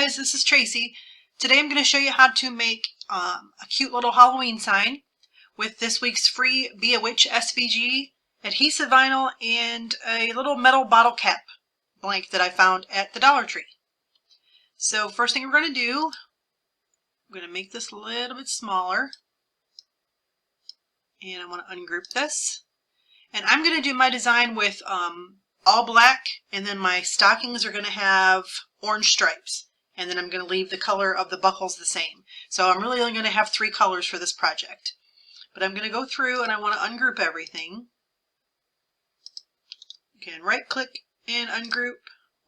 guys, this is Tracy. Today I'm going to show you how to make a cute little Halloween sign with this week's free Be a Witch SVG, adhesive vinyl, and a little metal bottle cap blank that I found at the Dollar Tree. So first thing we're going to do, I'm going to make this a little bit smaller, and I want to ungroup this. And I'm going to do my design with all black, and then my stockings are going to have orange stripes, and then I'm going to leave the color of the buckles the same. So I'm really only going to have 3 colors for this project. But I'm going to go through and I want to ungroup everything. You can right click and ungroup,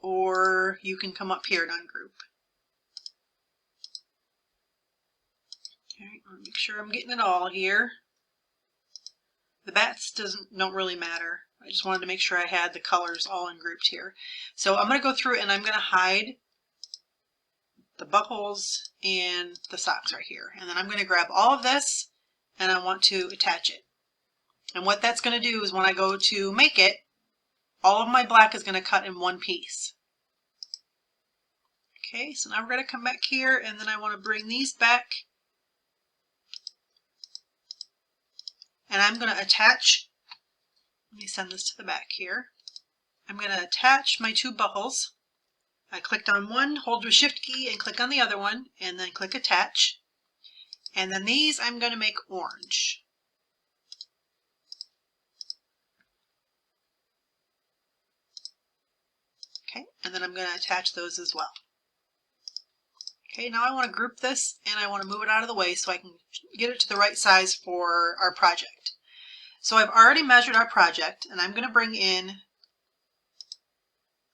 or you can come up here and ungroup. Alright, I want to make sure I'm getting it all here. The bats don't really matter. I just wanted to make sure I had the colors all ungrouped here. So I'm going to go through and I'm going to hide the buckles and the socks right here. And then I'm going to grab all of this and I want to attach it. And what that's going to do is when I go to make it, all of my black is going to cut in one piece. Okay, so now we're going to come back here and then I want to bring these back. And I'm going to attach, let me send this to the back here. I'm going to attach my 2 buckles. I clicked on one, hold the shift key and click on the other one, and then click attach. And then these I'm going to make orange. Okay, and then I'm going to attach those as well. Okay, now I want to group this and I want to move it out of the way so I can get it to the right size for our project. So I've already measured our project and I'm going to bring in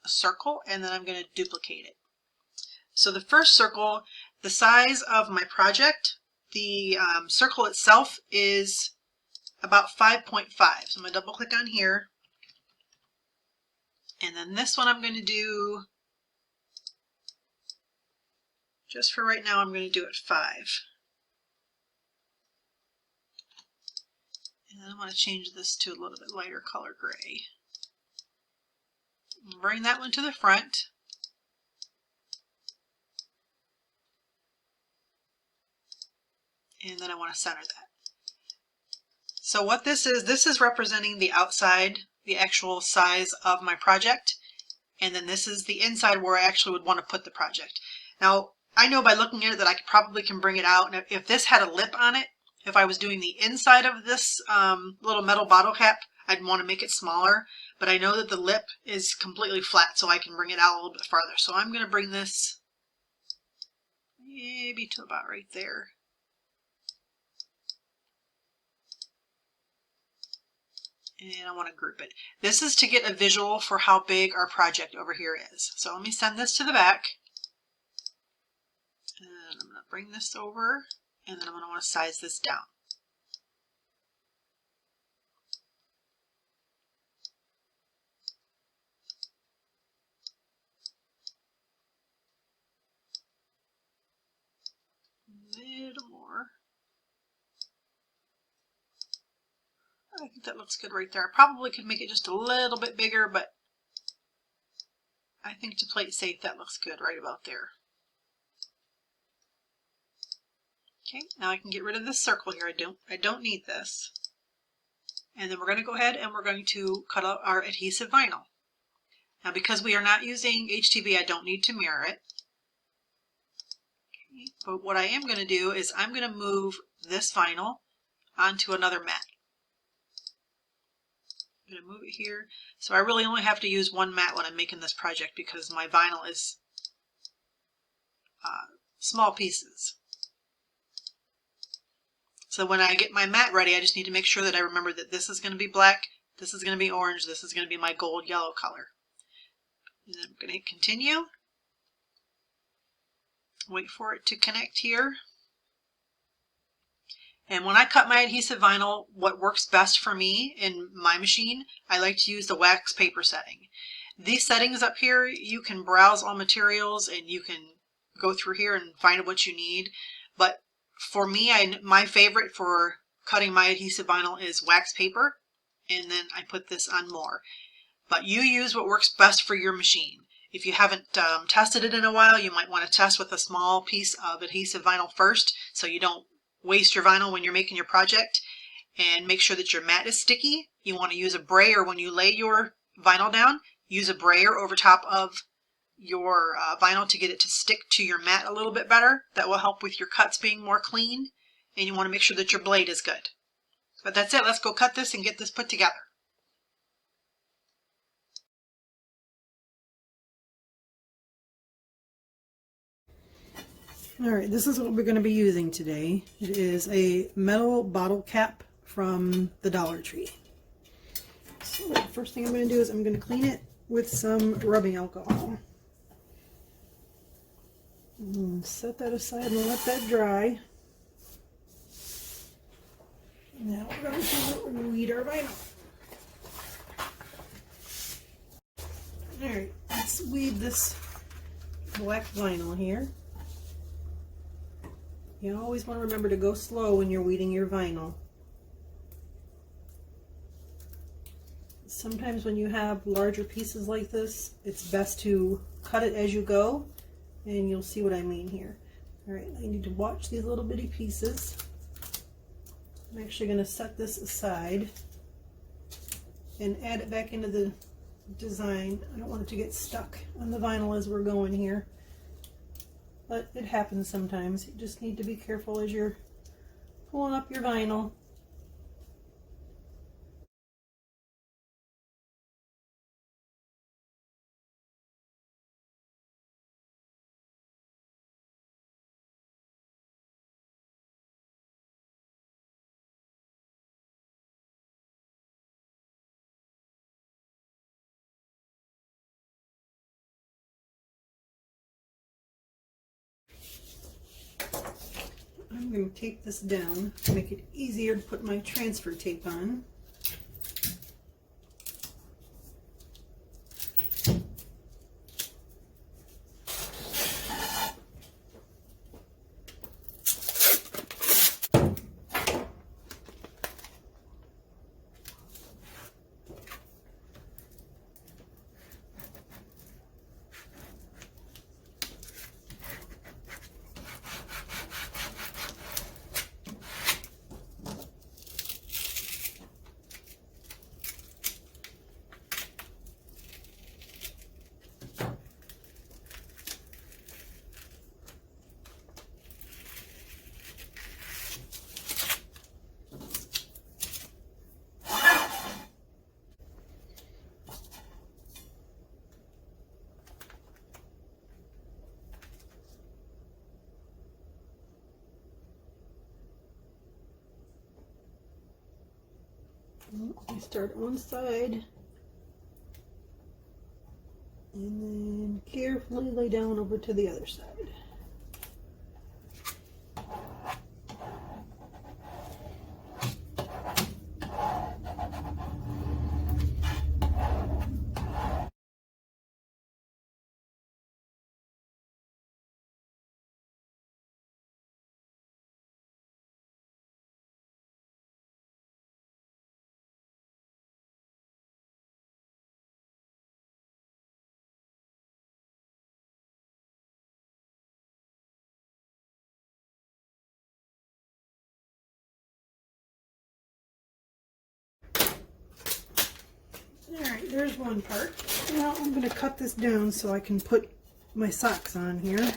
a circle and then I'm going to duplicate it. So the first circle, the size of my project, the circle itself is about 5.5. So I'm going to double click on here. And then this one I'm going to do, just for right now, I'm going to do it 5. And then I want to change this to a little bit lighter color gray. Bring that one to the front. And then I want to center that. So what this is representing the outside, the actual size of my project. And then this is the inside where I actually would want to put the project. Now, I know by looking at it that I probably can bring it out. And if this had a lip on it, if I was doing the inside of this little metal bottle cap, I'd want to make it smaller. But I know that the lip is completely flat, so I can bring it out a little bit farther. So I'm going to bring this maybe to about right there. And I want to group it. This is to get a visual for how big our project over here is. So let me send this to the back. And I'm going to bring this over, and then I'm going to want to size this down. A little more. I think that looks good right there. I probably could make it just a little bit bigger, but I think to play it safe, that looks good right about there. Okay, now I can get rid of this circle here. I don't need this. And then we're going to go ahead and we're going to cut out our adhesive vinyl. Now because we are not using HTV, I don't need to mirror it. Okay, but what I am going to do is I'm going to move this vinyl onto another mat. I'm going to move it here. So I really only have to use one mat when I'm making this project because my vinyl is small pieces. So when I get my mat ready, I just need to make sure that I remember that this is going to be black, this is going to be orange, this is going to be my gold yellow color. And then I'm going to hit continue. Wait for it to connect here. And when I cut my adhesive vinyl, what works best for me in my machine, I like to use the wax paper setting. These settings up here, you can browse all materials and you can go through here and find what you need. But for me, my favorite for cutting my adhesive vinyl is wax paper, and then I put this on more. But you use what works best for your machine. If you haven't tested it in a while, you might want to test with a small piece of adhesive vinyl first so you don't waste your vinyl when you're making your project. And make sure that your mat is sticky. You want to use a brayer when you lay your vinyl down. Use a brayer over top of your vinyl to get it to stick to your mat a little bit better. That will help with your cuts being more clean. And you want to make sure that your blade is good. But that's it. Let's go cut this and get this put together. Alright, this is what we're going to be using today. It is a metal bottle cap from the Dollar Tree. So the first thing I'm going to do is I'm going to clean it with some rubbing alcohol. And set that aside and let that dry. Now we're going to weed our vinyl. Alright, let's weed this black vinyl here. You always want to remember to go slow when you're weeding your vinyl. Sometimes when you have larger pieces like this, it's best to cut it as you go, and you'll see what I mean here. Alright, I need to watch these little bitty pieces. I'm actually going to set this aside and add it back into the design. I don't want it to get stuck on the vinyl as we're going here. But it happens sometimes. You just need to be careful as you're pulling up your vinyl. I'm going to tape this down to make it easier to put my transfer tape on. I start at one side and then carefully lay down over to the other side. Alright, there's one part. Now I'm going to cut this down so I can put my socks on here.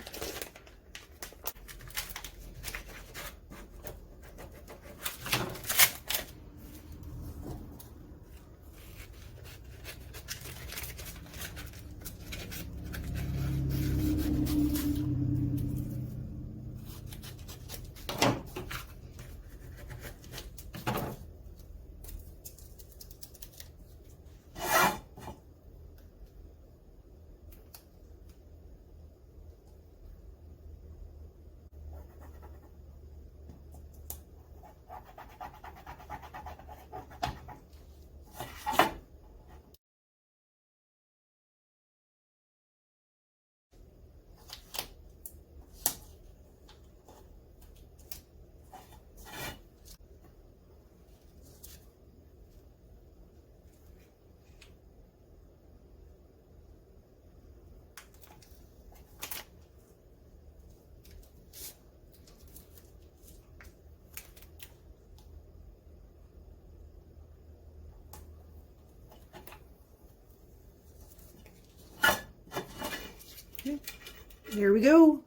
There we go.